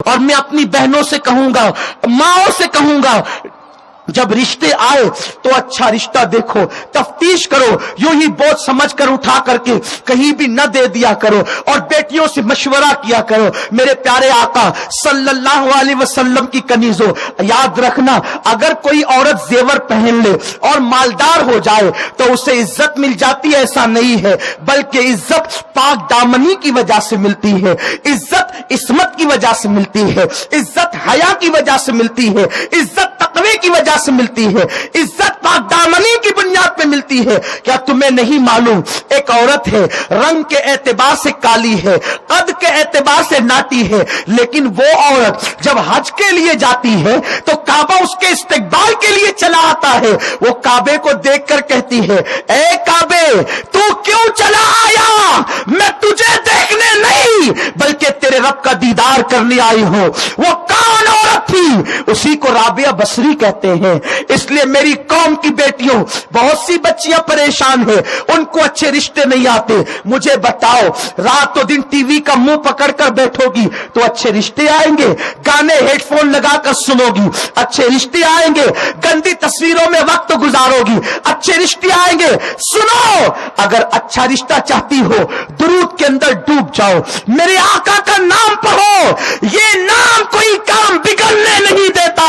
और मैं अपनी बहनों से कहूंगा, माओ से कहूंगा, जब रिश्ते आए तो अच्छा रिश्ता देखो, तफ्तीश करो, यूं ही बोझ समझ कर उठा करके कहीं भी न दे दिया करो, और बेटियों से मशवरा किया करो। मेरे प्यारे आका सल्लल्लाहु अलैहि वसल्लम की कनीजों, याद रखना, अगर कोई औरत जेवर पहन ले और मालदार हो जाए तो उसे इज्जत मिल जाती है, ऐसा नहीं है, बल्कि इज्जत पाक दामनी की वजह से मिलती है, इज्जत इस्मत की वजह से मिलती है, इज्जत हया की वजह से मिलती है, इज्जत तकवे की वजह से मिलती है, इज्जत पाक दामनी की बुनियाद पे मिलती है। क्या तुम्हें नहीं मालूम, एक औरत है, रंग के एतबार से काली है, कद के एतबार से नाटी है, लेकिन वो औरत जब हज के लिए जाती है तो काबा उसके इस्तेकबाल के लिए चला आता है। वो काबे को देखकर कहती है, ए काबे तू क्यों चला आया? मैं तुझे देखने नहीं बल्कि तेरे रब का दीदार करने आई हूं। वो कौन औरत थी? उसी को राबिया बसरी कहते हैं। इसलिए मेरी कौम की बेटियों, बहुत सी बच्चियां परेशान है, उनको अच्छे रिश्ते नहीं आते। मुझे बताओ, रातों दिन टीवी का मुंह पकड़कर बैठोगी तो अच्छे रिश्ते आएंगे? गाने हेडफोन लगाकर सुनोगी, अच्छे रिश्ते आएंगे? गंदी तस्वीरों में वक्त गुजारोगी, अच्छे रिश्ते आएंगे? सुनो, अगर अच्छा रिश्ता चाहती हो, दुरूद के अंदर डूब जाओ, मेरे आका का नाम पढ़ो। ये नाम कोई काम बिगड़ने नहीं देता,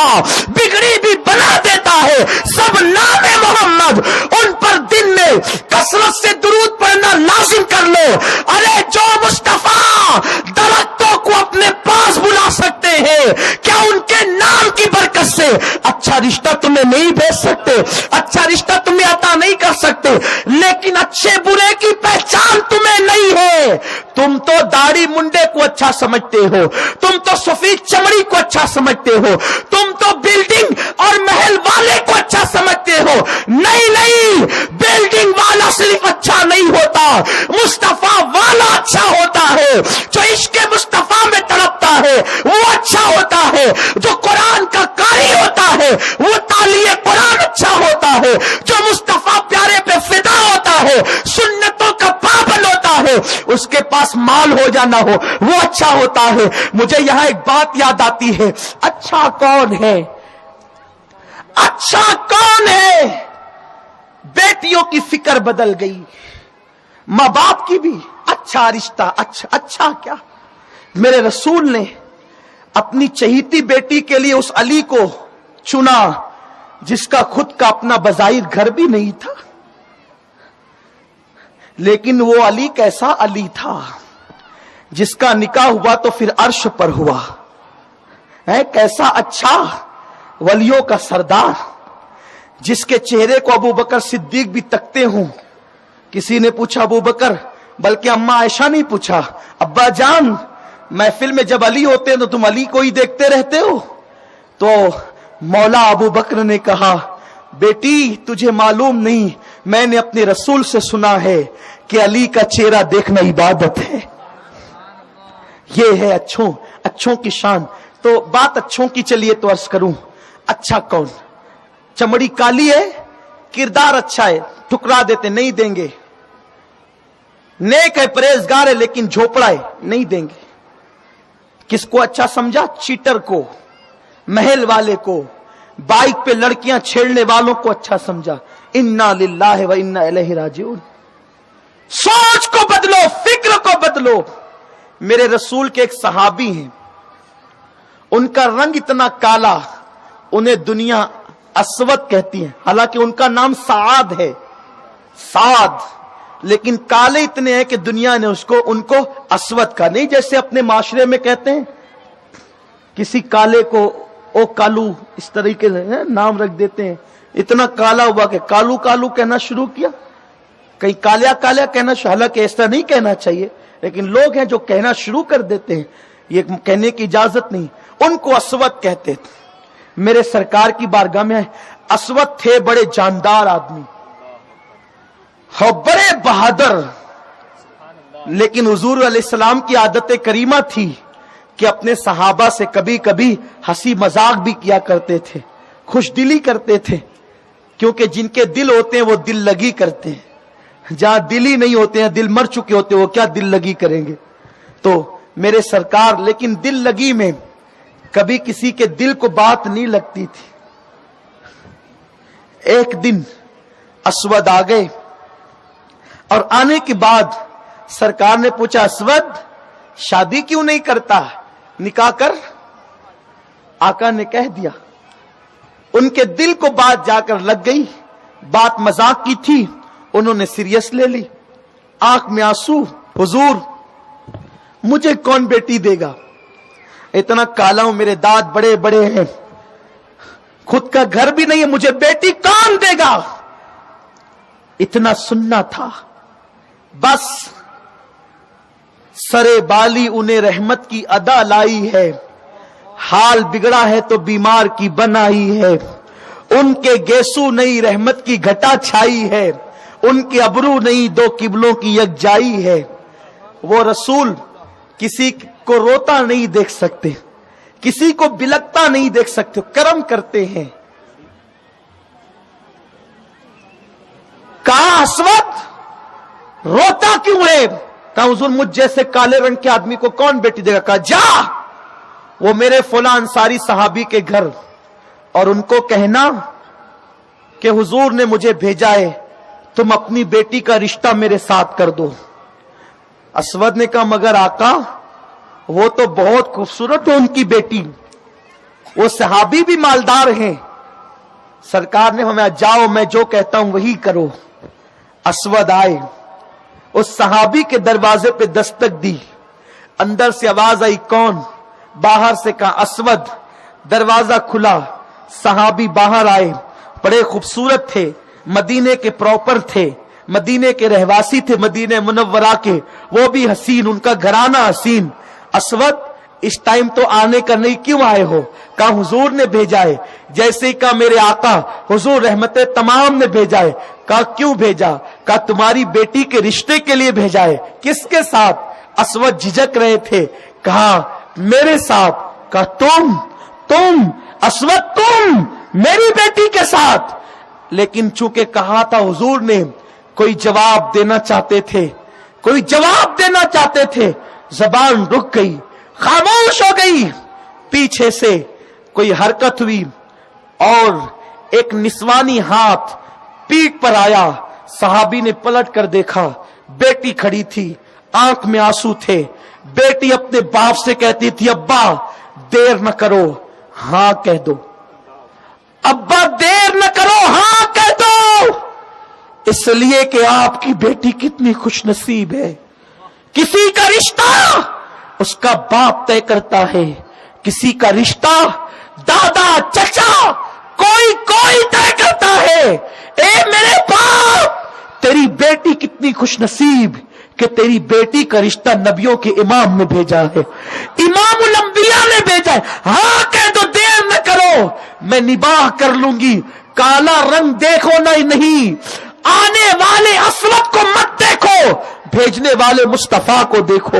बिगड़ी भी बना देता है। सब नामे मोहम्मद, उन पर दिन में कसरत से दुरूद पढ़ना लाजिम कर लो। अरे जो मुस्तफा दरख्तों को अपने पास बुला सकते हैं, क्या उनके नाम की बरकत से अच्छा रिश्ता तुम्हें नहीं भेज सकते? अच्छा रिश्ता तुम्हें अता नहीं कर सकते, लेकिन अच्छे बुरे की पहचान तुम्हें नहीं है। तुम तो दाढ़ी मुंडे को अच्छा समझते हो, तुम तो सफेद चमड़ी को अच्छा समझते हो, तुम तो बिल्डिंग और महल वाले को अच्छा समझते हो। नहीं नहीं, बिल्डिंग वाला सिर्फ अच्छा नहीं होता, मुस्तफा वाला अच्छा होता है। जो इश्क़ मुस्तफा में तड़पता है वो अच्छा होता है, जो कुरान का कारी होता है वो तालिए कुरान अच्छा होता है, जो मुस्तफा प्यारे पे फिदा होता है, सुन्नतों का पाबंद होता है, उसके पास माल हो जाना हो वो अच्छा होता है। मुझे यहां एक बात याद आती है, अच्छा कौन है? अच्छा कौन है? बेटियों की फिक्र बदल गई, मां बाप की भी। अच्छा रिश्ता, अच्छा क्या? मेरे रसूल ने अपनी चहीती बेटी के लिए उस अली को चुना जिसका खुद का अपना बज़ाहिर घर भी नहीं था, लेकिन वो अली कैसा अली था जिसका निकाह हुआ तो फिर अर्श पर हुआ है। कैसा अच्छा वलियों का सरदार, जिसके चेहरे को अबू बकर सिद्दीक भी तकते हों। किसी ने पूछा अबू बकर, बल्कि अम्मा आयशा नहीं पूछा, अब्बा जान महफिल में जब अली होते हैं तो तुम अली को ही देखते रहते हो? तो मौला अबू बकर ने कहा, बेटी तुझे मालूम नहीं, मैंने अपने रसूल से सुना है कि अली का चेहरा देखना इबादत है। ये है अच्छों की शान। तो बात अच्छों की चलिए तो अर्ज करूं, अच्छा कौन? चमड़ी काली है, किरदार अच्छा है, ठुकरा देते, नहीं देंगे। नेक है, परहेजगार है, लेकिन झोपड़ा है, नहीं देंगे। किसको अच्छा समझा? चीटर को, महल वाले को, बाइक पे लड़कियां छेड़ने वालों को अच्छा समझा। इन्ना लिल्लाहि व इन्ना इलैहि राजिऊन। सोच को बदलो, फिक्र को बदलो। मेरे रसूल के एक सहाबी हैं, उनका रंग इतना काला, उन्हें दुनिया अस्वद कहती है, हालांकि उनका नाम साद है, साद, लेकिन काले इतने हैं कि दुनिया ने उनको अस्वद कहा। नहीं जैसे अपने माशरे में कहते हैं किसी काले को ओ कालू, इस तरीके से नाम रख देते हैं। इतना काला हुआ कि कालू कालू कहना शुरू किया, कहीं कालिया कालिया कहना, हालांकि ऐसा नहीं कहना चाहिए, लेकिन लोग हैं जो कहना शुरू कर देते हैं, ये कहने की इजाजत नहीं। उनको अस्वद कहते थे। मेरे सरकार की बारगाह में अस्वद थे, बड़े जानदार आदमी, हो बड़े बहादुर, लेकिन हुजूर अलैहिस्सलाम की आदत करीमा थी कि अपने सहाबा से कभी कभी हंसी मजाक भी किया करते थे, खुश दिली करते थे, क्योंकि जिनके दिल होते हैं वो दिल लगी करते हैं, जहां दिल ही नहीं होते हैं, दिल मर चुके होते हैं, वो क्या दिल लगी करेंगे। तो मेरे सरकार लेकिन दिल लगी में कभी किसी के दिल को बात नहीं लगती थी। एक दिन असवद आ गए और आने के बाद सरकार ने पूछा, असवद शादी क्यों नहीं करता, निकाह कर। आका ने कह दिया। उनके दिल को बात जाकर लग गई, बात मजाक की थी, उन्होंने सीरियस ले ली। आंख में आंसू, हुजूर मुझे कौन बेटी देगा, इतना काला हूं, मेरे दांत बड़े बड़े हैं, खुद का घर भी नहीं है, मुझे बेटी कौन देगा। इतना सुनना था। बस सरे बाली उन्हें रहमत की अदा लाई है, हाल बिगड़ा है तो बीमार की बनाई है। उनके गेसू नहीं रहमत की घटा छाई है, उनके अबरू नहीं दो किबलों की यकजाई है। वो रसूल किसी को रोता नहीं देख सकते, किसी को बिलकता नहीं देख सकते, करम करते हैं। कहा, असवद रोता क्यों है? कहा, हुजूर मुझ जैसे काले रंग के आदमी को कौन बेटी देगा। कहा, जा वो मेरे फुला अंसारी सहाबी के घर और उनको कहना कि हुजूर ने मुझे भेजा है, तुम अपनी बेटी का रिश्ता मेरे साथ कर दो। असवद ने कहा, मगर आका वो तो बहुत खूबसूरत है उनकी बेटी, वो सहाबी भी मालदार हैं। सरकार ने हमें, जाओ मैं जो कहता हूं वही करो। असवद आए, उस सहाबी के दरवाजे पे दस्तक दी, अंदर से आवाज आई, कौन? बाहर से कहा, असवद। दरवाजा खुला, सहाबी बाहर आए, बड़े खूबसूरत थे, मदीने के प्रॉपर थे, मदीने के रहवासी थे, मदीने मुनव्वरा के, वो भी हसीन, उनका घराना हसीन। असवद इस टाइम तो आने का नहीं, क्यों आए हो? कहा, हुजूर ने भेजा है। जैसे ही कहा, मेरे आका हुजूर रहमते तमाम ने भेजा है। कहा, क्यों भेजा? कहा, तुम्हारी बेटी के रिश्ते के लिए भेजा है। किसके साथ? असवद झिझक रहे थे। कहा, मेरे साथ। कहा, तुम असवद, तुम मेरी बेटी के साथ? लेकिन चूंकि कहा था हुजूर ने, कोई जवाब देना चाहते थे, कोई जवाब देना चाहते थे, जबान रुक गई, खामोश हो गई। पीछे से कोई हरकत हुई और एक निस्वानी हाथ पीठ पर आया। सहाबी ने पलट कर देखा, बेटी खड़ी थी, आंख में आंसू थे। बेटी अपने बाप से कहती थी, अब्बा देर न करो, हां कह दो, अब्बा देर न करो, हां कह दो। इसलिए कि आपकी बेटी कितनी खुशनसीब है। किसी का रिश्ता उसका बाप तय करता है, किसी का रिश्ता दादा चचा कोई कोई तय करता है। ए मेरे बाप, तेरी बेटी कितनी खुशनसीब कि तेरी बेटी का रिश्ता नबियों के इमाम ने भेजा है, इमामुल अंबिया ने भेजा है। हाँ कह दो, देर न करो, मैं निबाह कर लूंगी। काला रंग देखो नहीं, आने वाले असवद को मत देखो, भेजने वाले मुस्तफा को देखो।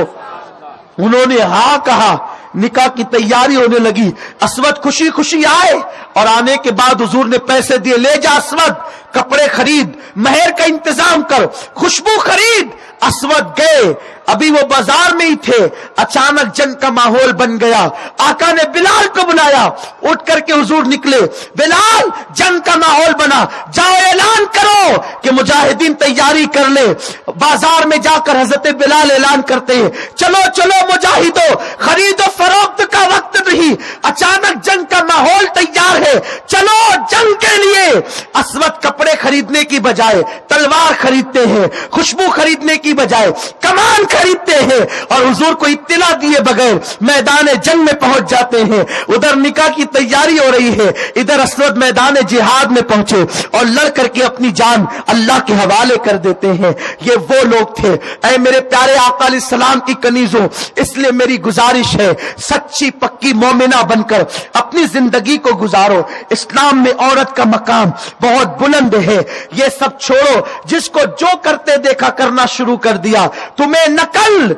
उन्होंने हाँ कहा, निकाह की तैयारी होने लगी। असवद खुशी खुशी आए और आने के बाद हुजूर ने पैसे दिए, ले जा असवद, कपड़े खरीद, महर का इंतजाम कर, खुशबू खरीद। असवद गए, अभी वो बाजार में ही थे, अचानक जंग का माहौल बन गया। आका ने बिलाल को बुलाया, उठ करके हुजूर निकले, बिलाल जंग का माहौल बना, जाओ ऐलान करो कि मुजाहिदीन तैयारी कर ले। बाजार में जाकर हजरत बिलाल ऐलान करते हैं, चलो चलो मुजाहिदो, खरीदो फरोख्त का वक्त नहीं, अचानक जंग का माहौल तैयार है, चलो जंग के लिए। असवद कपड़े खरीदने की बजाय तलवार खरीदते हैं, खुशबू खरीदने की बजाय कमान खरीदते हैं और हुजूर को इत्तला दिए बगैर मैदान जंग में पहुंच जाते हैं। उधर निकाह की तैयारी हो रही है, इधर असवद मैदान जिहाद में पहुंचे और लड़ करके अपनी जान अल्लाह के हवाले कर देते हैं। ये वो लोग थे। ऐ मेरे प्यारे आका अलैहिस्सलाम की कनीजों, इसलिए मेरी गुजारिश है, सच्ची पक्की मोमिना बनकर अपनी जिंदगी को गुजारो। इस्लाम में औरत का मकाम बहुत बुलंद है। ये सब छोड़ो, जिसको जो करते देखा करना शुरू कर दिया। तुम्हें नकल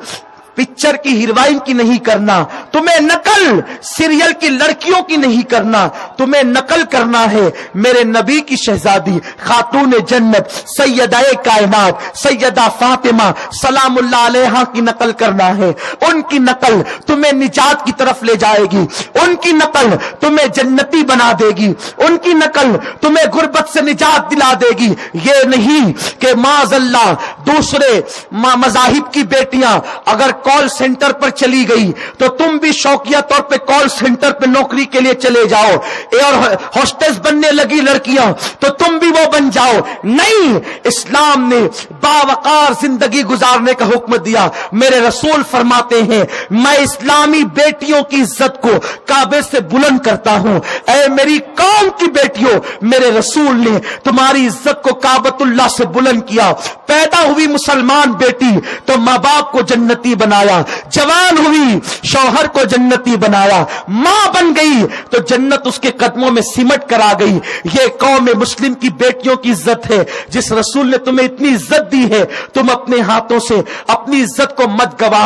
पिक्चर की हीरोइन की नहीं करना, तुम्हें नकल सीरियल की लड़कियों की नहीं करना, तुम्हें नकल करना है मेरे नबी की शहजादी खातून जन्नत सैयदाए कायनात सैयदा फातिमा सलामुल्लाह अलैहा की नकल करना है। उनकी नकल तुम्हें निजात की तरफ ले जाएगी, उनकी नकल तुम्हें जन्नती बना देगी, उनकी नकल तुम्हें गुर्बत से निजात दिला देगी। ये नहीं कि माज़अल्लाह दूसरे मज़ाहिब की बेटियां अगर कॉल सेंटर पर चली गई तो तुम भी शौकिया तौर पे कॉल सेंटर पे नौकरी के लिए चले जाओ, और होस्टेस बनने लगी लड़कियां तो तुम भी वो बन जाओ। नहीं, इस्लाम ने बावकार जिंदगी गुजारने का हुक्म दिया। मेरे रसूल फरमाते हैं मैं इस्लामी बेटियों की इज्जत को काबे से बुलंद करता हूं। ऐ मेरी कौम की बेटियों, मेरे रसूल ने तुम्हारी इज्जत को काबतुल्लाह से बुलंद किया। पैदा हुई मुसलमान बेटी तो माँ बाप को जन्नती बनाया, जवान हुई शौहर को जन्नती बनाया, मां बन गई तो जन्नत उसके कदमों में सिमट कर आ गई। ये कौम मुस्लिम की बेटियों की इज्जत है। जिस रसूल ने तुम्हें इतनी इज्जत दी है, तुम अपने हाथों से अपनी इज्जत को मत गवा